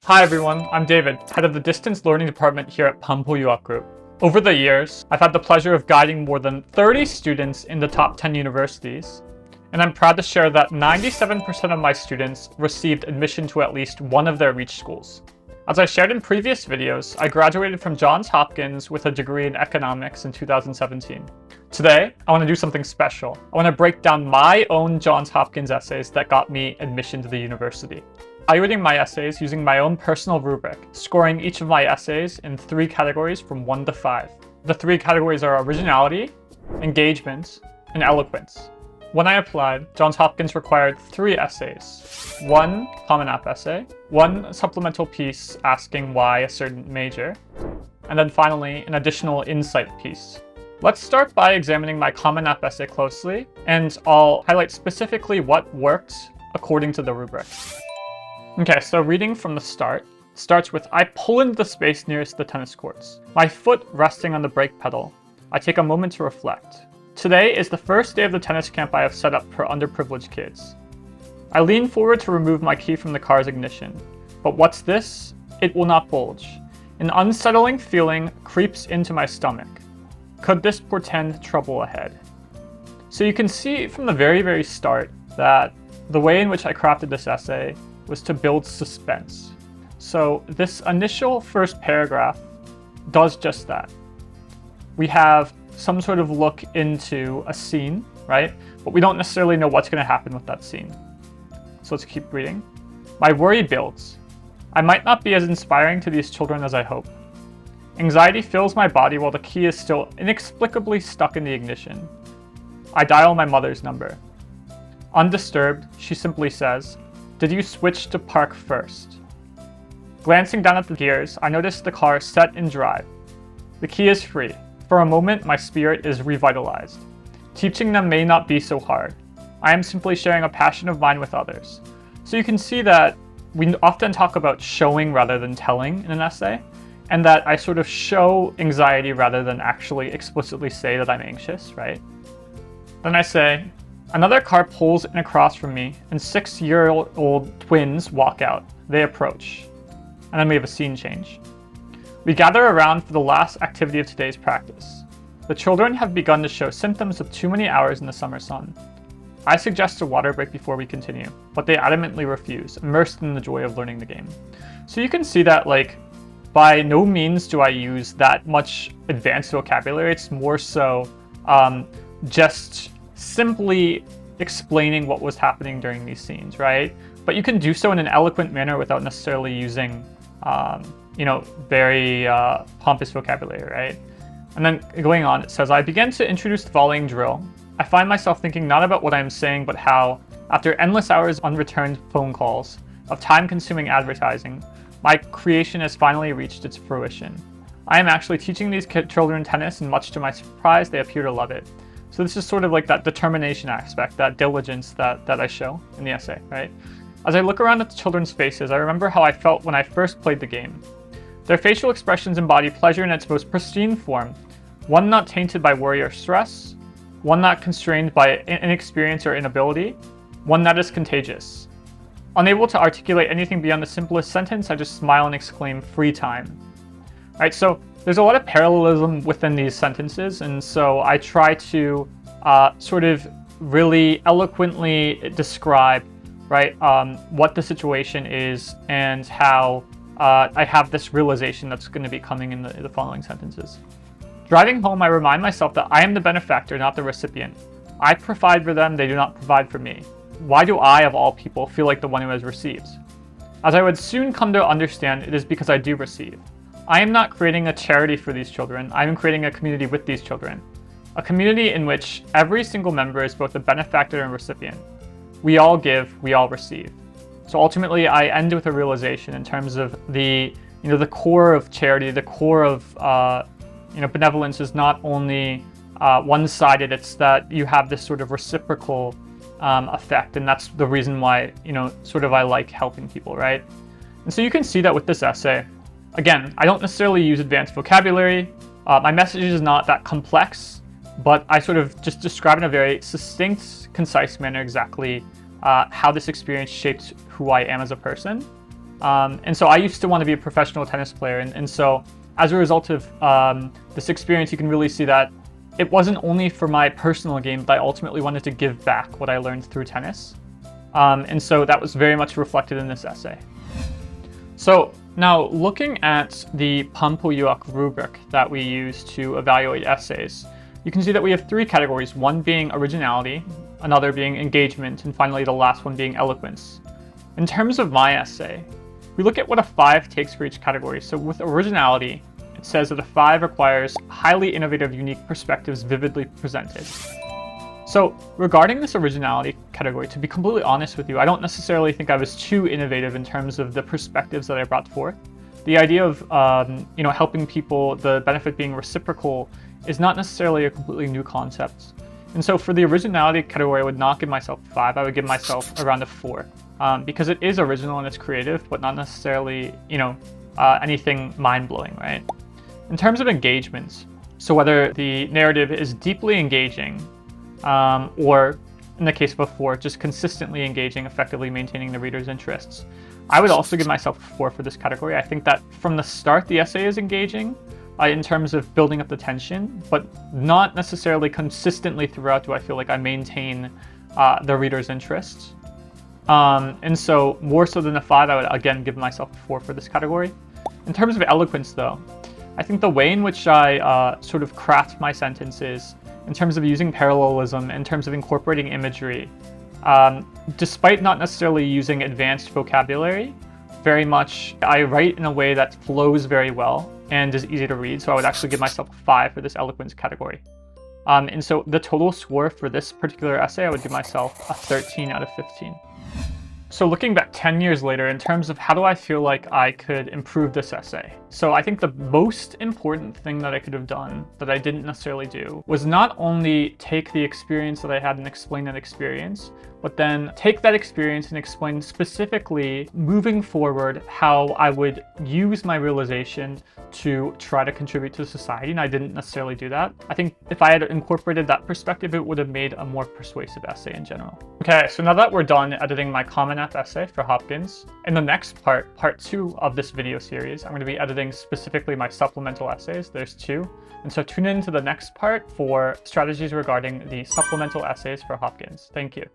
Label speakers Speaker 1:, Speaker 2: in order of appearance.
Speaker 1: Hi everyone, I'm David, head of the Distance Learning Department here at 반포유학그룹. Over the years, I've had the pleasure of guiding more than 30 students in the top 10 universities, and I'm proud to share that 97% of my students received admission to at least one of their reach schools. As I shared in previous videos, I graduated from Johns Hopkins with a degree in economics in 2017. Today, I want to do something special. I want to break down my own Johns Hopkins essays that got me admission to the university. Evaluating my essays using my own personal rubric, scoring each of my essays in 3 categories from 1 to 5. The 3 categories are originality, engagement, and eloquence. When I applied, Johns Hopkins required 3 essays. 1 Common App essay, 1 supplemental piece asking why a certain major, and then finally an additional insight piece. Let's start by examining my Common App essay closely, and I'll highlight specifically what worked according to the rubric. Okay, so reading from the start starts with, I pull into the space nearest the tennis courts, my foot resting on the brake pedal. I take a moment to reflect. Today is the first day of the tennis camp I have set up for underprivileged kids. I lean forward to remove my key from the car's ignition. But what's this? It will not bulge. An unsettling feeling creeps into my stomach. Could this portend trouble ahead? So you can see from the very start that the way in which I crafted this essay was to build suspense. So this initial first paragraph does just that. We have some sort of look into a scene, right? But we don't necessarily know what's going to happen with that scene. So let's keep reading. My worry builds. I might not be as inspiring to these children as I hope. Anxiety fills my body while the key is still inexplicably stuck in the ignition. I dial my mother's number. Undisturbed, she simply says, "Did you switch to park first?" Glancing down at the gears, I notice the car set in drive. The key is free. For a moment, my spirit is revitalized. Teaching them may not be so hard. I am simply sharing a passion of mine with others. So you can see that we often talk about showing rather than telling in an essay, and that I sort of show anxiety rather than actually explicitly say that I'm anxious, right? Then I say, another car pulls in across from me, and 6-year-old twins walk out. They approach. And then we have a scene change. We gather around for the last activity of today's practice. The children have begun to show symptoms of too many hours in the summer sun. I suggest a water break before we continue, but they adamantly refuse, immersed in the joy of learning the game. So you can see that, like, by no means do I use that much advanced vocabulary. It's more so just simply explaining what was happening during these scenes, right? But you can do so in an eloquent manner without necessarily using, very pompous vocabulary, right? And then going on, it says, I begin to introduce the volleying drill. I find myself thinking not about what I am saying, but how, after endless hours of unreturned phone calls, of time-consuming advertising, my creation has finally reached its fruition. I am actually teaching these children tennis, and much to my surprise, they appear to love it. So this is sort of like that determination aspect, that diligence that I show in the essay, right? As I look around at the children's faces, I remember how I felt when I first played the game. Their facial expressions embody pleasure in its most pristine form, one not tainted by worry or stress, one not constrained by inexperience or inability, one that is contagious. Unable to articulate anything beyond the simplest sentence, I just smile and exclaim, free time. Right, so there's a lot of parallelism within these sentences, and so I try to sort of really eloquently describe, right, what the situation is and how I have this realization that's going to be coming in the following sentences. Driving home, I remind myself that I am the benefactor, not the recipient. I provide for them, they do not provide for me. Why do I, of all people, feel like the one who has received? As I would soon come to understand, it is because I do receive. I am not creating a charity for these children, I am creating a community with these children. A community in which every single member is both a benefactor and recipient. We all give, we all receive. So ultimately, I end with a realization in terms of the core of charity, the core of benevolence is not only one-sided, it's that you have this sort of reciprocal effect, and that's the reason why, I like helping people, right? And so you can see that with this essay. Again, I don't necessarily use advanced vocabulary. My message is not that complex, but I sort of just describe in a very succinct, concise manner exactly how this experience shaped who I am as a person. And so I used to want to be a professional tennis player. And so as a result of this experience, you can really see that it wasn't only for my personal gain, but I ultimately wanted to give back what I learned through tennis. And so that was very much reflected in this essay. So now looking at the 반포유학 rubric that we use to evaluate essays, you can see that we have three categories, one being originality, another being engagement, and finally the last one being eloquence. In terms of my essay, we look at what a 5 takes for each category. So with originality, it says that a 5 requires highly innovative, unique perspectives vividly presented. So regarding this originality category, to be completely honest with you, I don't necessarily think I was too innovative in terms of the perspectives that I brought forth. The idea of helping people, the benefit being reciprocal, is not necessarily a completely new concept. And so for the originality category, I would not give myself a 5. I would give myself around a 4 because it is original and it's creative, but not necessarily anything mind-blowing, right? In terms of engagement, so whether the narrative is deeply engaging or in the case of a 4, just consistently engaging, effectively maintaining the reader's interests, I would also give myself a 4 for this category. I think that from the start, the essay is engaging in terms of building up the tension, but not necessarily consistently throughout do I feel like I maintain the reader's interests. And so more so than a 5, I would again give myself a 4 for this category. In terms of eloquence though, I think the way in which I sort of craft my sentences, in terms of using parallelism, in terms of incorporating imagery, despite not necessarily using advanced vocabulary, very much I write in a way that flows very well and is easy to read, so I would actually give myself a 5 for this eloquence category. And so the total score for this particular essay, I would give myself a 13 out of 15. So looking back 10 years later, in terms of how do I feel like I could improve this essay? So I think the most important thing that I could have done that I didn't necessarily do was not only take the experience that I had and explain that experience, but then take that experience and explain specifically moving forward how I would use my realization to try to contribute to society, and I didn't necessarily do that. I think if I had incorporated that perspective, it would have made a more persuasive essay in general. Okay, so now that we're done editing my Common App essay for Hopkins, in the next part 2 of this video series, I'm going to be editing specifically my supplemental essays. There's 2. And so tune in to the next part for strategies regarding the supplemental essays for Hopkins. Thank you.